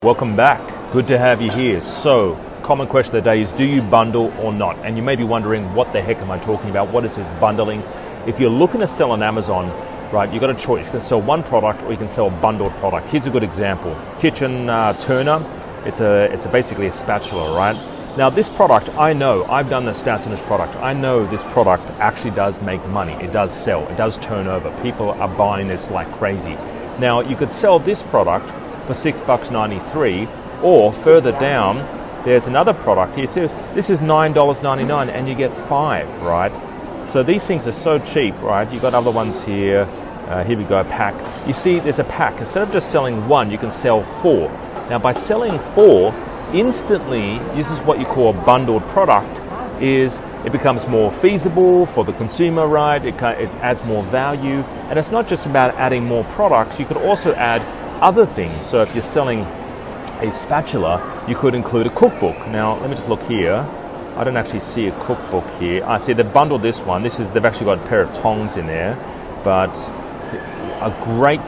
Welcome back. Good to have you here. So, common question of the day is, do you bundle or not? And you may be wondering, what the heck am I talking about? What is this bundling? If you're looking to sell on Amazon, right, you've got a choice. You can sell one product or you can sell a bundled product. Here's a good example. Kitchen turner. It's basically a spatula, right? Now this product, I know, I've done the stats on this product. I know this product actually does make money. It does sell. It does turn over. People are buying this like crazy. Now you could sell this product for $6.93, or further down, there's another product here. So this is $9.99 and you get 5, right? So these things are so cheap, right? You've got other ones here. Here we go, a pack. You see, there's a pack. Instead of just selling one, you can sell 4. Now by selling 4, instantly, this is what you call a bundled product, is it becomes more feasible for the consumer, right? It adds more value. And it's not just about adding more products, you could also add other things. So if you're selling a spatula, you could include a cookbook. Now let me just look here. I don't actually see a cookbook here. I see they've bundled this one. They've actually got a pair of tongs in there, but a great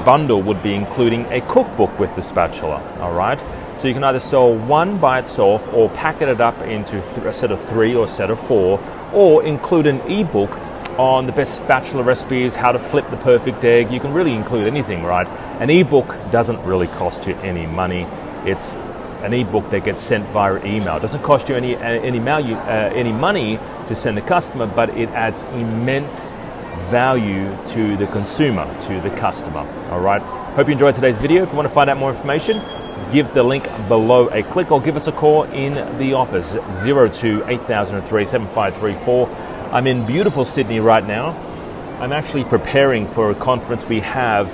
bundle would be including a cookbook with the spatula. All right, so you can either sell one by itself or packet it up into a set of 3 or a set of 4, or include an ebook on the best spatula recipes, how to flip the perfect egg. You can really include anything, right? An ebook doesn't really cost you any money. It's an ebook that gets sent via email. It doesn't cost you any money to send the customer, but it adds immense value to the consumer, to the customer. All right. Hope you enjoyed today's video. If you want to find out more information, give the link below a click or give us a call in the office, 02-8003-7534. I'm in beautiful Sydney right now. I'm actually preparing for a conference we have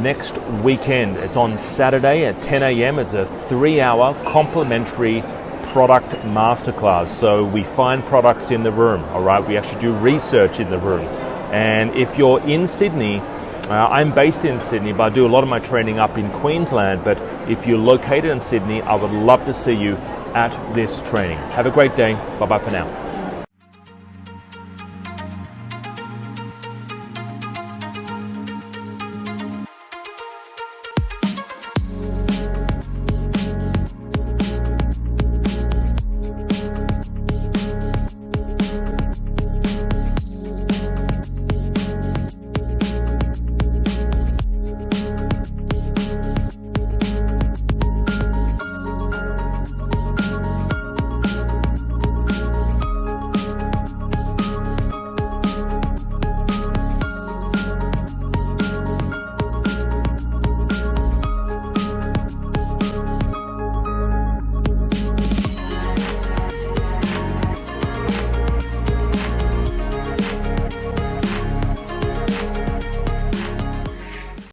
next weekend. It's on Saturday at 10 a.m. It's a 3-hour complimentary product masterclass. So we find products in the room, all right? We actually do research in the room. And if you're in Sydney, I'm based in Sydney, but I do a lot of my training up in Queensland. But if you're located in Sydney, I would love to see you at this training. Have a great day. Bye-bye for now.